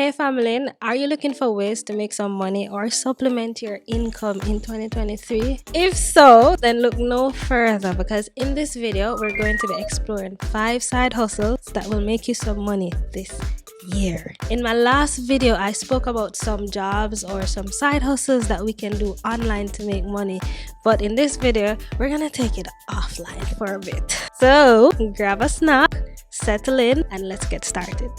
Hey FAMIELIN, are you looking for ways to make some money or supplement your income in 2023? If so, then look no further because in this video, we're going to be exploring 5 side hustles that will make you some money this year. In my last video, I spoke about some jobs or some side hustles that we can do online to make money. But in this video, we're gonna take it offline for a bit. So grab a snack, settle in, and let's get started.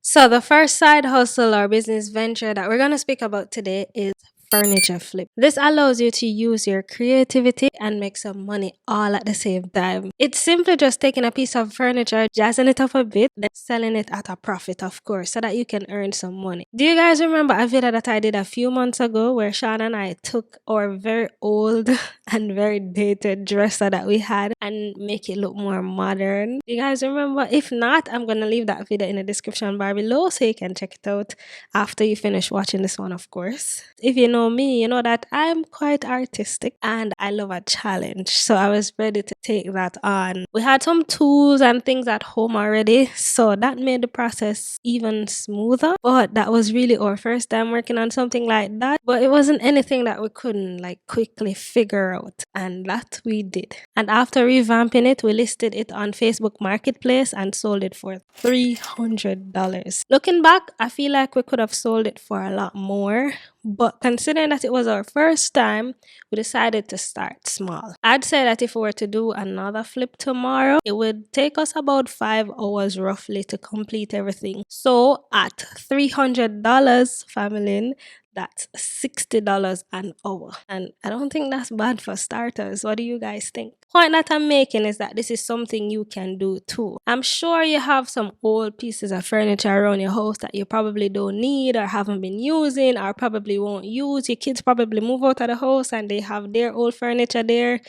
So the first side hustle or business venture that we're going to speak about today is furniture flip. This allows you to use your creativity and make some money all at the same time. It's simply just taking a piece of furniture, jazzing it up a bit, then selling it at a profit, of course, so that you can earn some money. Do you guys remember a video that I did a few months ago where Sean and I took our very old and very dated dresser that we had and make it look more modern? Do you guys remember? If not, I'm going to leave that video in the description bar below so you can check it out after you finish watching this one, of course. If you know me, you know that I'm quite artistic and I love a challenge, so I was ready to take that on. We had some tools and things at home already, so that made the process even smoother, but that was really our first time working on something like that. But it wasn't anything that we couldn't quickly figure out, and that we did. And after revamping it, we listed it on Facebook Marketplace and sold it for $300. Looking back, I feel like we could have sold it for a lot more, but considering that it was our first time, we decided to start small. I'd say that if we were to do another flip tomorrow, it would take us about 5 hours roughly to complete everything. So at $300, FAMIELIN, that's $60 an hour. And I don't think that's bad for starters. What do you guys think? Point that I'm making is that this is something you can do too. I'm sure you have some old pieces of furniture around your house that you probably don't need or haven't been using or probably won't use. Your kids probably move out of the house and they have their old furniture there.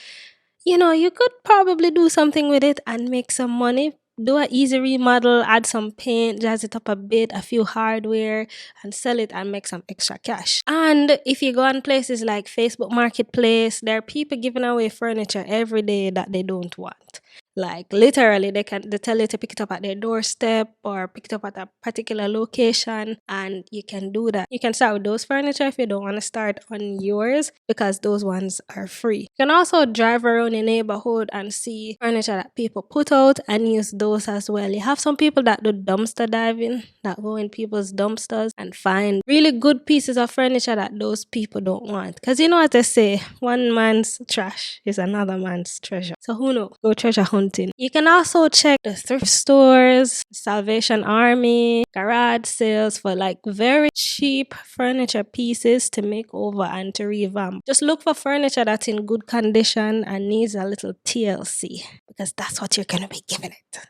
You know, you could probably do something with it and make some money. Do an easy remodel, add some paint, jazz it up a bit, a few hardware, and sell it and make some extra cash. And if you go on places like Facebook Marketplace, there are people giving away furniture every day that they don't want. Like literally, they tell you to pick it up at their doorstep or pick it up at a particular location, and you can do that. You can start with those furniture if you don't want to start on yours because those ones are free. You can also drive around your neighborhood and see furniture that people put out and use those as well. You have some people that do dumpster diving, that go in people's dumpsters and find really good pieces of furniture that those people don't want. Because you know what they say, one man's trash is another man's treasure. So who knows? Go treasure hunting. You can also check the thrift stores, Salvation Army, garage sales for very cheap furniture pieces to make over and to revamp. Just look for furniture that's in good condition and needs a little TLC because that's what you're going to be giving it.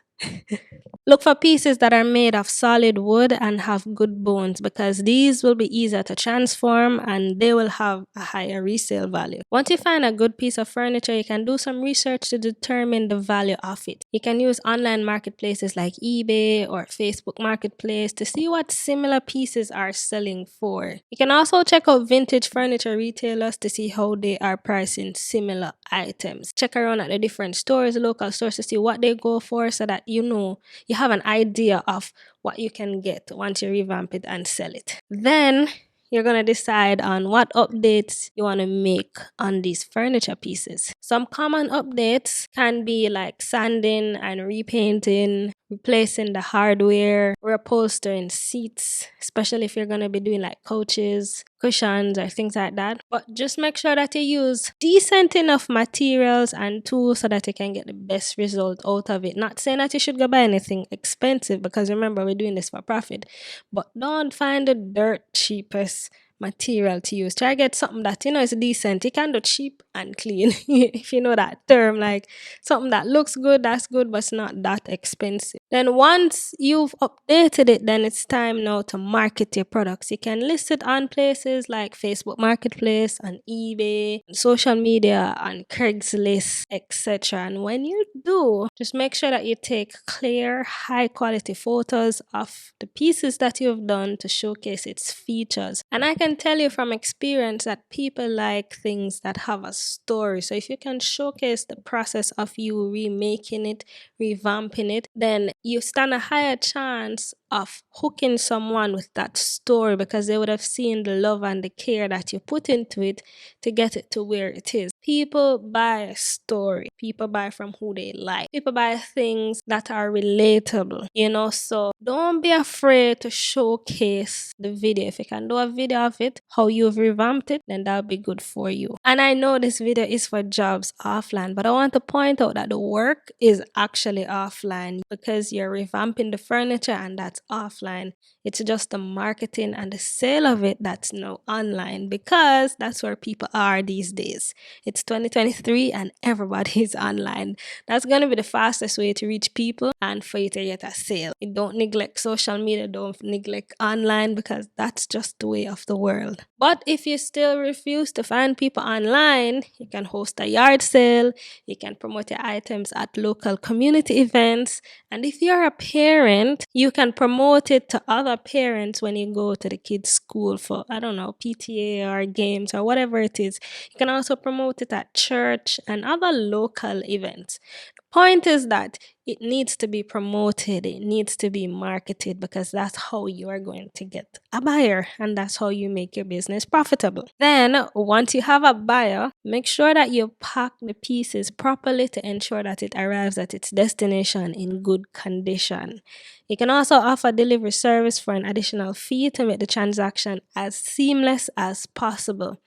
Look for pieces that are made of solid wood and have good bones because these will be easier to transform and they will have a higher resale value. Once you find a good piece of furniture, you can do some research to determine the value of it. You can use online marketplaces like eBay or Facebook Marketplace to see what similar pieces are selling for. You can also check out vintage furniture retailers to see how they are pricing similar items. Check around at the different stores, local stores, to see what they go for so that you know you have an idea of what you can get once you revamp it and sell it. Then you're going to decide on what updates you want to make on these furniture pieces. Some common updates can be like sanding and repainting, replacing the hardware, reupholstering seats, especially if you're going to be doing couches, cushions, or things like that. But just make sure that you use decent enough materials and tools so that you can get the best result out of it. Not saying that you should go buy anything expensive because remember, we're doing this for profit. But don't find the dirt cheapest material to use. Try to get something that is decent. You can do cheap and clean if you know that term, something that looks good, that's good, but it's not that expensive. Then once you've updated it, then it's time now to market your products. You can list it on places like Facebook Marketplace, on eBay, on social media, on Craigslist, etc. And when you do, just make sure that you take clear, high quality photos of the pieces that you've done to showcase its features. And I can can tell you from experience that people like things that have a story. So if you can showcase the process of you remaking it, revamping it, then you stand a higher chance of hooking someone with that story because they would have seen the love and the care that you put into it to get it to where it is. People buy a story. People buy from who they like. People buy things that are relatable, so don't be afraid to showcase the video. If you can do a video of it, how you've revamped it, then that'll be good for you. And I know this video is for jobs offline, but I want to point out that the work is actually offline because you're revamping the furniture and that's offline. It's just the marketing and the sale of it that's now online because that's where people are these days. It's 2023 and everybody is online. That's going to be the fastest way to reach people and for you to get a sale. Don't neglect social media, don't neglect online because that's just the way of the world. But if you still refuse to find people online, you can host a yard sale, you can promote your items at local community events, and if you're a parent, you can promote it to other parents when you go to the kids' school for, I don't know, PTA or games or whatever it is. You can also promote it at church and other local events. The point is that it needs to be promoted, it needs to be marketed because that's how you are going to get a buyer and that's how you make your business profitable. Then, once you have a buyer, make sure that you pack the pieces properly to ensure that it arrives at its destination in good condition. You can also offer delivery service for an additional fee to make the transaction as seamless as possible.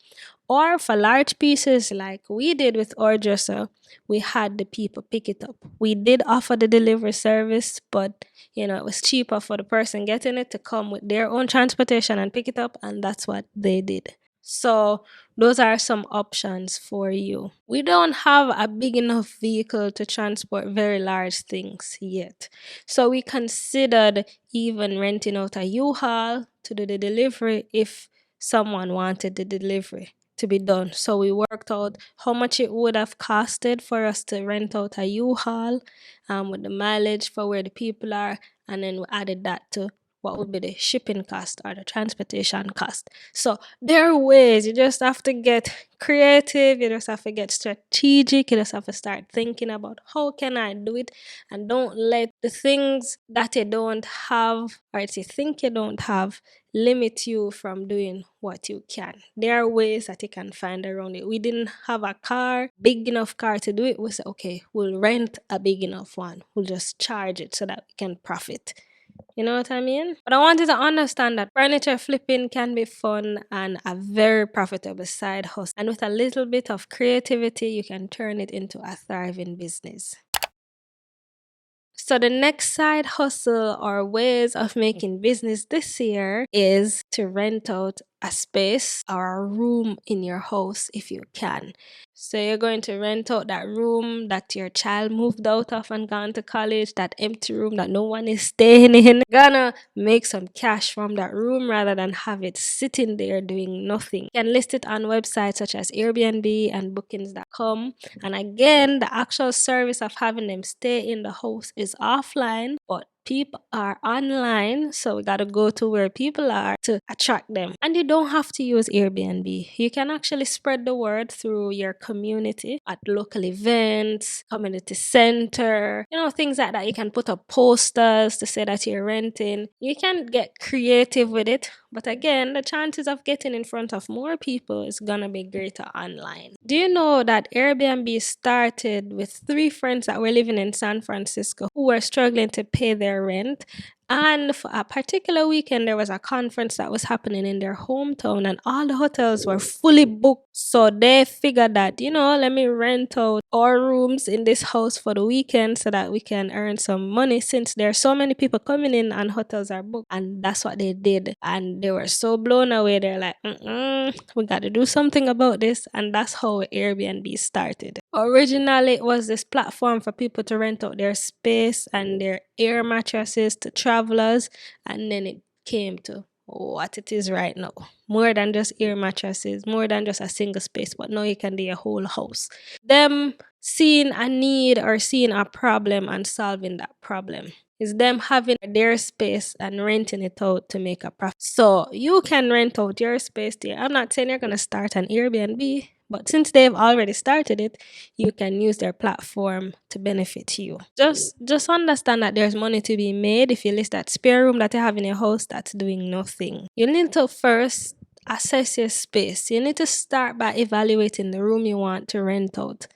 Or for large pieces like we did with our dresser, we had the people pick it up. We did offer the delivery service, but it was cheaper for the person getting it to come with their own transportation and pick it up, and that's what they did. So those are some options for you. We don't have a big enough vehicle to transport very large things yet. So we considered even renting out a U-Haul to do the delivery if someone wanted the delivery to be done. So we worked out how much it would have costed for us to rent out a U-Haul with the mileage for where the people are, and then we added that to what would be the shipping cost or the transportation cost. So there are ways. You just have to get creative, you just have to get strategic, you just have to start thinking about how can I do it, and don't let the things that you don't have or that you think you don't have limit you from doing what you can. There are ways that you can find around it. We didn't have a big enough car to do it. We said, okay, we'll rent a big enough one. We'll just charge it so that we can profit. You know what I mean? But I want you to understand that furniture flipping can be fun and a very profitable side hustle. And with a little bit of creativity, you can turn it into a thriving business. So the next side hustle or ways of making business this year is to rent out a space or a room in your house if you can. So you're going to rent out that room that your child moved out of and gone to college, that empty room that no one is staying in. Gonna make some cash from that room rather than have it sitting there doing nothing. You can list it on websites such as Airbnb and bookings.com. And again, the actual service of having them stay in the house is offline, but people are online, so we gotta go to where people are to attract them. And you don't have to use Airbnb. You can actually spread the word through your community at local events, community center, things like that. You can put up posters to say that you're renting. You can get creative with it. But again, the chances of getting in front of more people is gonna be greater online. Do you know that Airbnb started with 3 friends that were living in San Francisco who were struggling to pay their rent? And for a particular weekend, there was a conference that was happening in their hometown and all the hotels were fully booked. So they figured that, let me rent out our rooms in this house for the weekend so that we can earn some money since there are so many people coming in and hotels are booked. And that's what they did. And they were so blown away. They're like, we got to do something about this. And that's how Airbnb started. Originally, it was this platform for people to rent out their space and their air mattresses to travelers, and then it came to what it is right now. More than just air mattresses, more than just a single space, but now you can do a whole house. Them seeing a need or seeing a problem and solving that problem. is them having their space and renting it out to make a profit. So you can rent out your space there. I'm not saying you're gonna start an Airbnb, but since they've already started it, you can use their platform to benefit you. Just understand that there's money to be made if you list that spare room that you have in your house that's doing nothing. You need to first assess your space. You need to start by evaluating the room you want to rent out.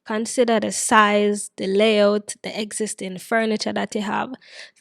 Consider the size, the layout, the existing furniture that you have.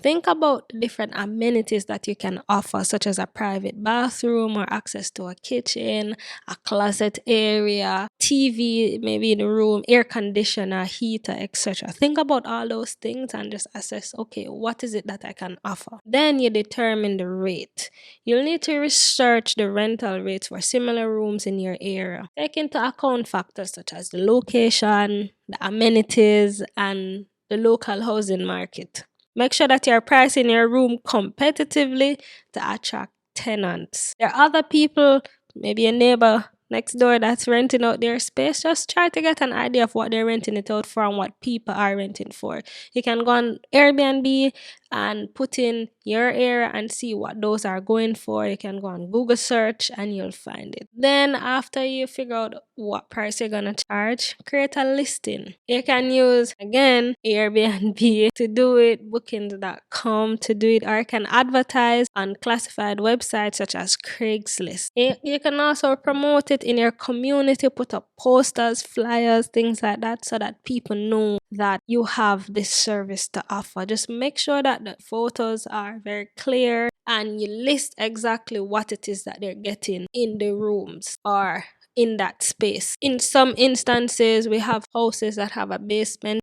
Think about the different amenities that you can offer, such as a private bathroom or access to a kitchen, a closet area, TV maybe in the room, air conditioner, heater, etc. Think about all those things and just assess, okay, what is it that I can offer? Then you determine the rate. You'll need to research the rental rates for similar rooms in your area. Take into account factors such as the location, the amenities, and the local housing market. Make sure that you're pricing your room competitively to attract tenants. There are other people, maybe a neighbor next door that's renting out their space. Just try to get an idea of what they're renting it out for and what people are renting for. You can go on Airbnb and put in your area and see what those are going for. You can go on Google search and you'll find it. Then after you figure out what price you're gonna charge, create a listing. You can use again Airbnb to do it, bookings.com to do it, or you can advertise on classified websites such as Craigslist. You can also promote it in your community, put up posters, flyers, things like that, so that people know that you have this service to offer. Just make sure that the photos are very clear and you list exactly what it is that they're getting in the rooms or in that space. In some instances, we have houses that have a basement.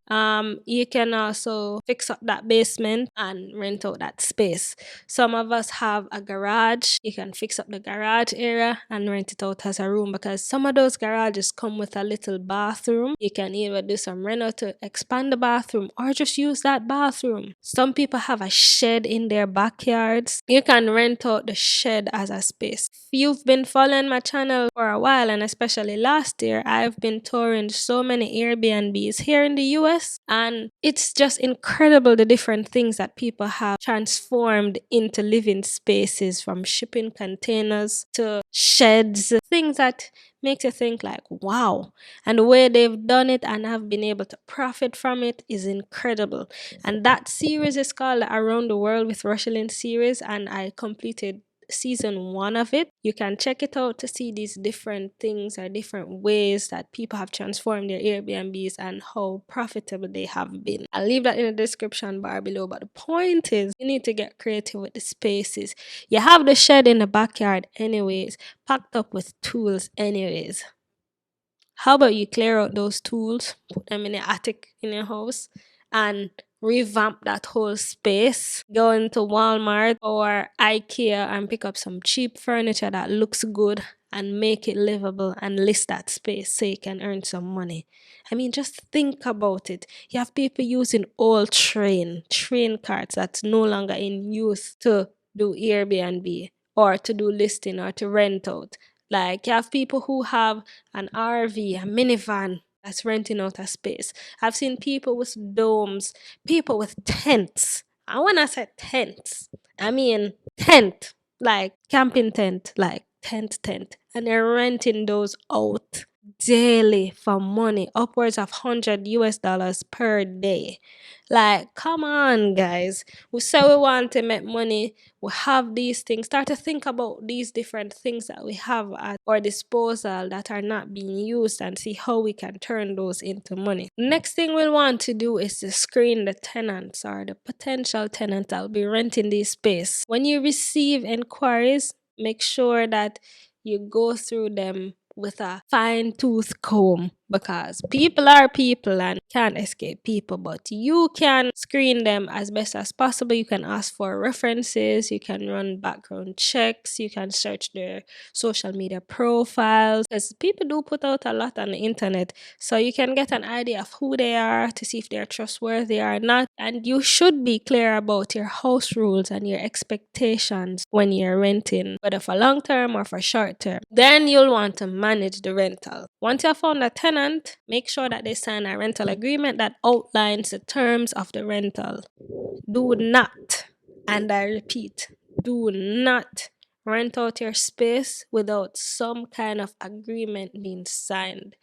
You can also fix up that basement and rent out that space. Some of us have a garage. You can fix up the garage area and rent it out as a room, because some of those garages come with a little bathroom. You can either do some reno to expand the bathroom or just use that bathroom. Some people have a shed in their backyards. You can rent out the shed as a space. If you've been following my channel for a while, and especially last year, I've been touring so many Airbnbs here in the US, and it's just incredible the different things that people have transformed into living spaces, from shipping containers to sheds, things that makes you think like, wow. And the way they've done it and have been able to profit from it is incredible. And that series is called Around the World with Rochielin series, and I completed season 1 of it. You can check it out to see these different things or different ways that people have transformed their Airbnbs and how profitable they have been. I'll leave that in the description bar below, but the point is you need to get creative with the spaces. You have the shed in the backyard anyways, packed up with tools anyways. How about you clear out those tools, put them in the attic in your house, and revamp that whole space? Go into Walmart or IKEA and pick up some cheap furniture that looks good and make it livable and list that space so you can earn some money. I mean, just think about it. You have people using old train carts that's no longer in use to do Airbnb or to do listing or to rent out. Like, you have people who have an RV, a minivan that's renting out a space. I've seen people with domes, people with tents. And when I say tents, I mean tent, like camping tent, like tent. And they're renting those out daily for money, upwards of $100 per day. Like, come on, guys. We say we want to make money. We have these things. Start to think about these different things that we have at our disposal that are not being used and see how we can turn those into money. Next thing we'll want to do is to screen the tenants or the potential tenants that will be renting this space. When you receive inquiries, make sure that you go through them with a fine-tooth comb, because people are people and can't escape people, but you can screen them as best as possible. You can ask for references, you can run background checks, you can search their social media profiles, because people do put out a lot on the internet, so you can get an idea of who they are to see if they're trustworthy or not. And you should be clear about your house rules and your expectations when you're renting, whether for long term or for short term. Then you'll want to manage the rental. Once you have found a tenant tenant, make sure that they sign a rental agreement that outlines the terms of the rental. Do not, and I repeat, do not rent out your space without some kind of agreement being signed.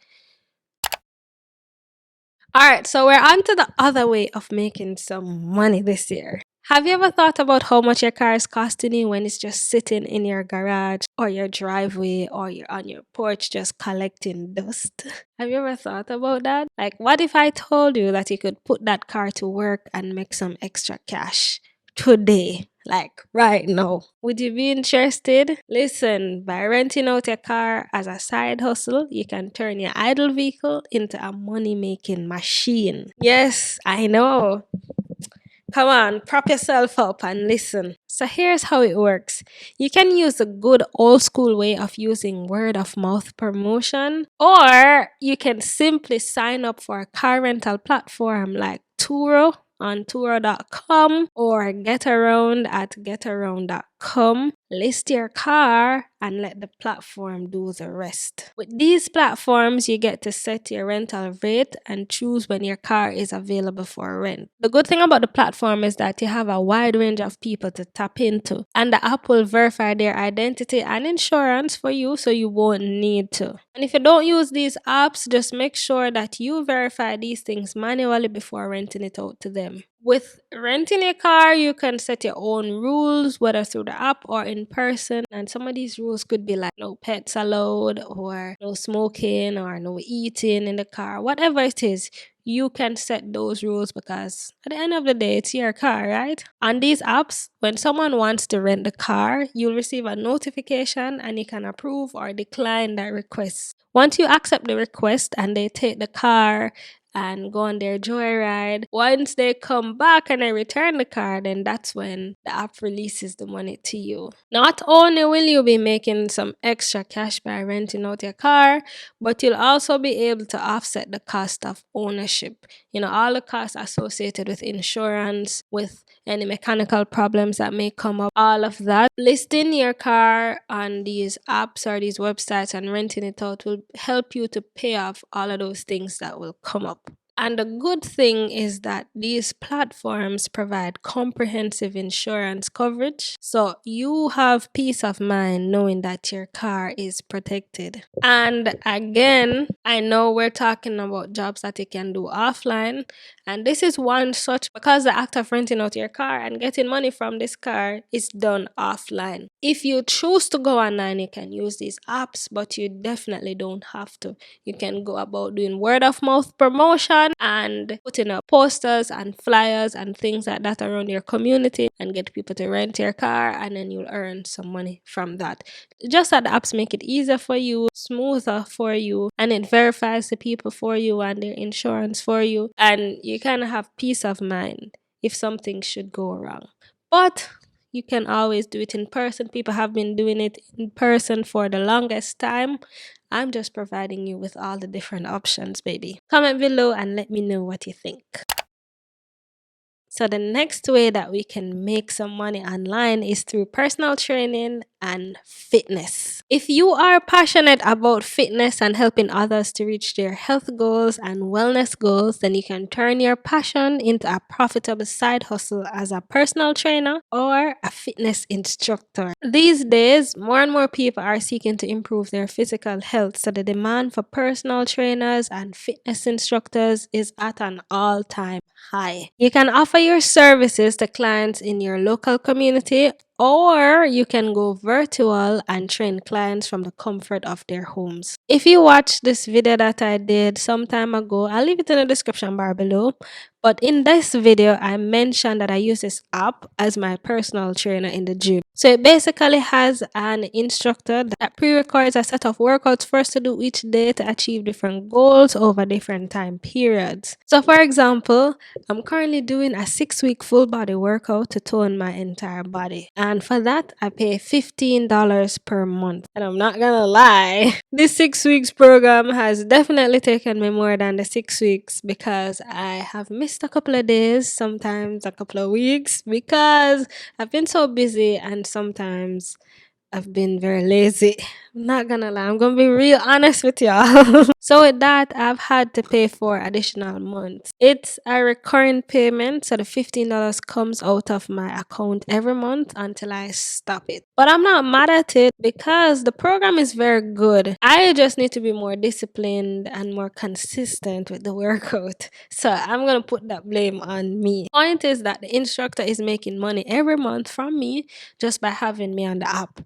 Alright, so we're on to the other way of making some money this year. Have you ever thought about how much your car is costing you when it's just sitting in your garage or your driveway or you're on your porch just collecting dust? Have you ever thought about that? Like, what if I told you that you could put that car to work and make some extra cash today? Like right now. Would you be interested? Listen, by renting out your car as a side hustle, you can turn your idle vehicle into a money making machine. Yes, I know. Come on, prop yourself up and listen. So here's how it works. You can use the good old school way of using word of mouth promotion, or you can simply sign up for a car rental platform like Turo on Turo.com or Getaround at Getaround.com. List your car and let the platform do the rest. With these platforms, you get to set your rental rate and choose when your car is available for rent. The good thing about the platform is that you have a wide range of people to tap into, and the app will verify their identity and insurance for you so you won't need to. And if you don't use these apps, just make sure that you verify these things manually before renting it out to them. With renting a car, you can set your own rules, whether through the app or in person. And some of these rules could be like no pets allowed, or no smoking, or no eating in the car. Whatever it is, you can set those rules because at the end of the day, it's your car, right? On these apps, when someone wants to rent the car, you'll receive a notification and you can approve or decline that request. Once you accept the request and they take the car and go on their joyride, once they come back and they return the car, then that's when the app releases the money to you. Not only will you be making some extra cash by renting out your car, but you'll also be able to offset the cost of ownership. You know, all the costs associated with insurance, with any mechanical problems that may come up, all of that. Listing your car on these apps or these websites and renting it out will help you to pay off all of those things that will come up. And the good thing is that these platforms provide comprehensive insurance coverage. So you have peace of mind knowing that your car is protected. And again, I know we're talking about jobs that you can do offline. And this is one such, because the act of renting out your car and getting money from this car is done offline. If you choose to go online, you can use these apps, but you definitely don't have to. You can go about doing word of mouth promotion and putting up posters and flyers and things like that around your community and get people to rent your car, and then you'll earn some money from that. Just that the apps make it easier for you, smoother for you, and it verifies the people for you and their insurance for you, and you kind of have peace of mind if something should go wrong. But you can always do it in person. People have been doing it in person for the longest time. I'm just providing you with all the different options, baby. Comment below and let me know what you think. So the next way that we can make some money online is through personal training and fitness. If you are passionate about fitness and helping others to reach their health goals and wellness goals, then you can turn your passion into a profitable side hustle as a personal trainer or a fitness instructor. These days, more and more people are seeking to improve their physical health, so the demand for personal trainers and fitness instructors is at an all-time high. You can offer your services to clients in your local community, or you can go virtual and train clients from the comfort of their homes. If you watched this video that I did some time ago, I'll leave it in the description bar below. But in this video, I mentioned that I use this app as my personal trainer in the gym. So it basically has an instructor that pre-records a set of workouts for us to do each day to achieve different goals over different time periods. So for example, I'm currently doing a 6-week full body workout to tone my entire body. And for that, I pay $15 per month. And I'm not gonna lie, this 6 weeks program has definitely taken me more than the 6 weeks, because I have missed a couple of days, sometimes a couple of weeks, because I've been so busy, and sometimes I've been very lazy. I'm not gonna lie, I'm gonna be real honest with y'all. So with that, I've had to pay for additional months. It's a recurring payment, so the $15 comes out of my account every month until I stop it. But I'm not mad at it because the program is very good. I just need to be more disciplined and more consistent with the workout. So I'm gonna put that blame on me. Point is that the instructor is making money every month from me just by having me on the app.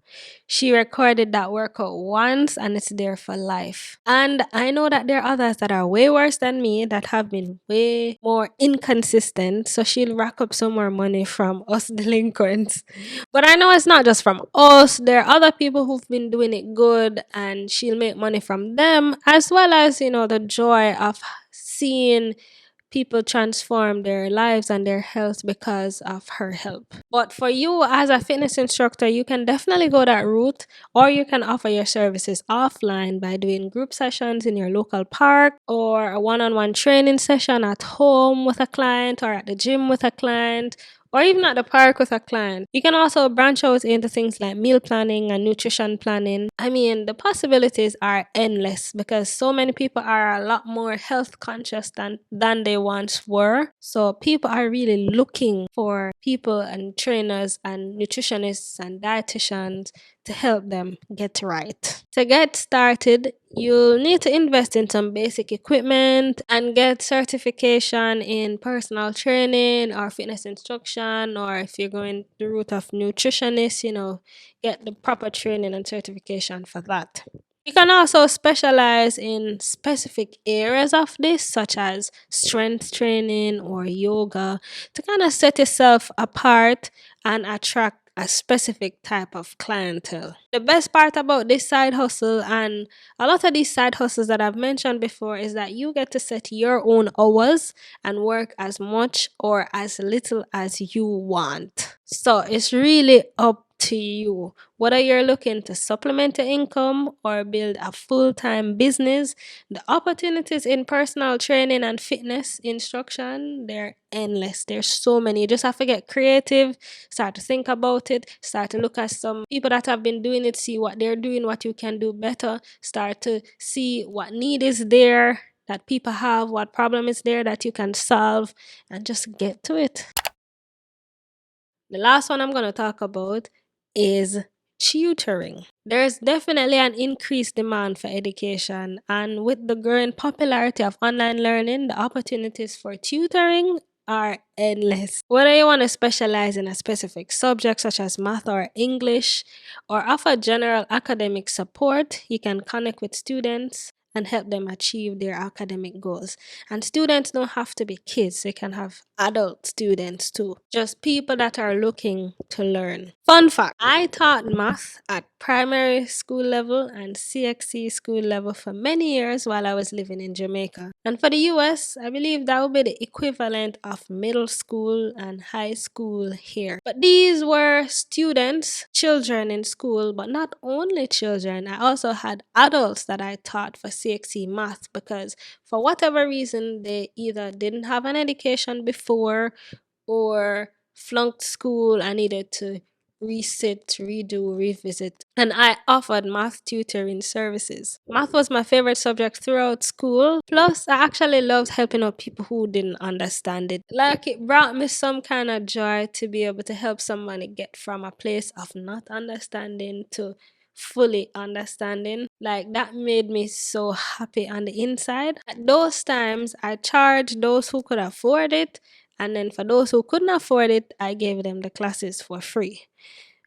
She recorded that workout once and it's there for life. And I know that there are others that are way worse than me that have been way more inconsistent. So she'll rack up some more money from us delinquents. But I know it's not just from us. There are other people who've been doing it good and she'll make money from them, as well as, the joy of seeing people transform their lives and their health because of her help. But for you as a fitness instructor, you can definitely go that route, or you can offer your services offline by doing group sessions in your local park, or a one-on-one training session at home with a client, or at the gym with a client, or even at the park with a client. You can also branch out into things like meal planning and nutrition planning. I mean, the possibilities are endless because so many people are a lot more health conscious than they once were. So people are really looking for people and trainers and nutritionists and dietitians to help them get right. To get started, you'll need to invest in some basic equipment and get certification in personal training or fitness instruction, or if you're going the route of nutritionist, get the proper training and certification for that. You can also specialize in specific areas of this, such as strength training or yoga, to kind of set yourself apart and attract a specific type of clientele. The best part about this side hustle, and a lot of these side hustles that I've mentioned before, is that you get to set your own hours and work as much or as little as you want. So it's really up to you. Whether you're looking to supplement your income or build a full-time business, the opportunities in personal training and fitness instruction, they're endless. There's so many. You just have to get creative, start to think about it, start to look at some people that have been doing it, see what they're doing, what you can do better, start to see what need is there that people have, what problem is there that you can solve, and just get to it. The last one I'm going to talk about is tutoring. There's definitely an increased demand for education, and with the growing popularity of online learning, the opportunities for tutoring are endless. Whether you want to specialize in a specific subject such as math or English, or offer general academic support, you can connect with students and help them achieve their academic goals. And students don't have to be kids, they can have adult students too. Just people that are looking to learn. Fun fact, I taught math at primary school level and CXC school level for many years while I was living in Jamaica. And for the US, I believe that would be the equivalent of middle school and high school here. But these were students, children in school, but not only children. I also had adults that I taught for CXC math because for whatever reason, they either didn't have an education before or flunked school and needed to resit, redo, revisit. And I offered math tutoring services. Math was my favorite subject throughout school. Plus, I actually loved helping out people who didn't understand it. Like, it brought me some kind of joy to be able to help somebody get from a place of not understanding to fully understanding. Like, that made me so happy on the inside. At those times, I charged those who could afford it, and then for those who couldn't afford it, I gave them the classes for free.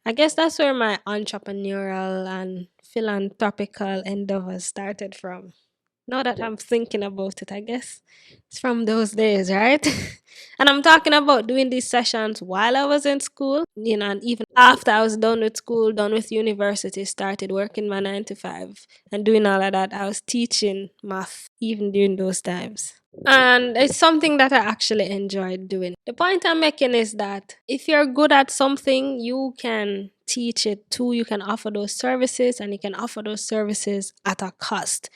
I guess that's where my entrepreneurial and philanthropical endeavors started from. Now that I'm thinking about it, I guess it's from those days, right? And I'm talking about doing these sessions while I was in school, and even after I was done with school, done with university, started working my 9 to 5 and doing all of that. I was teaching math even during those times. And it's something that I actually enjoyed doing. The point I'm making is that if you're good at something, you can teach it too. You can offer those services, and you can offer those services at a cost.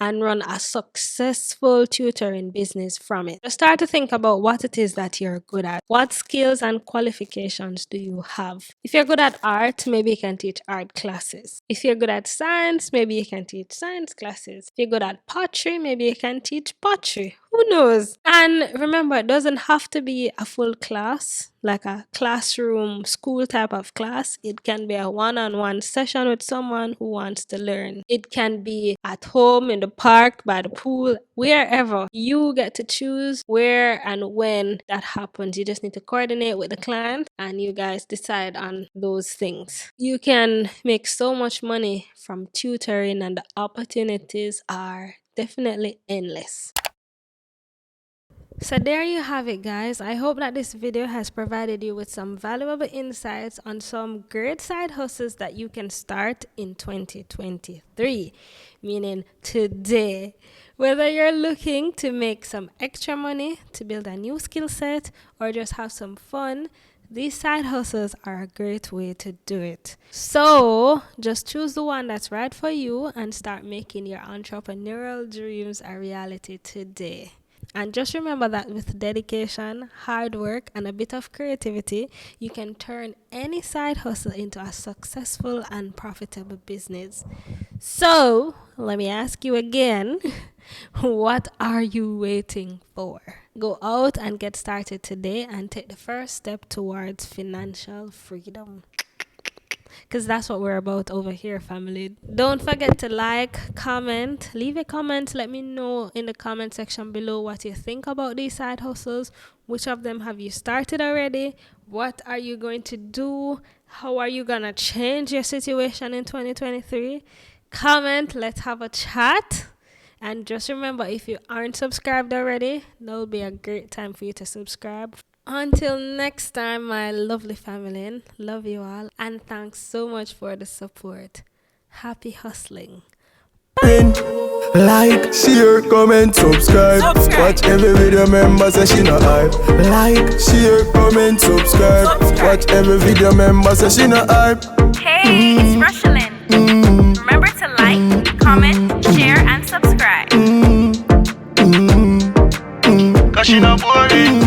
and run a successful tutoring business from it. Just start to think about what it is that you're good at. What skills and qualifications do you have? If you're good at art, maybe you can teach art classes. If you're good at science, maybe you can teach science classes. If you're good at pottery, maybe you can teach pottery. Who knows? And remember, it doesn't have to be a full class, like a classroom, school type of class. It can be a one-on-one session with someone who wants to learn. It can be at home, in the park, by the pool, wherever. You get to choose where and when that happens. You just need to coordinate with the client and you guys decide on those things. You can make so much money from tutoring and the opportunities are definitely endless. So there you have it, guys. I hope that this video has provided you with some valuable insights on some great side hustles that you can start in 2023, meaning today. Whether you're looking to make some extra money, to build a new skill set, or just have some fun, these side hustles are a great way to do it. So just choose the one that's right for you and start making your entrepreneurial dreams a reality today. And just remember that with dedication, hard work, and a bit of creativity, you can turn any side hustle into a successful and profitable business. So, let me ask you again, what are you waiting for? Go out and get started today and take the first step towards financial freedom. Because that's what we're about over here, family. Don't forget to like, comment, leave a comment. Let me know in the comment section below what you think about these side hustles. Which of them have you started already? What are you going to do? How are you going to change your situation in 2023? Comment, let's have a chat. And just remember, if you aren't subscribed already, that will be a great time for you to subscribe. Until next time, my lovely family, love you all, and thanks so much for the support. Happy hustling. Bye. Like, share, comment, subscribe. Watch every video, member say she no hype. Like, share, comment, subscribe. Watch every video, member say she no hype. Hey, it's Rochielin. Remember to like, comment, share, and subscribe. Cause she not boring.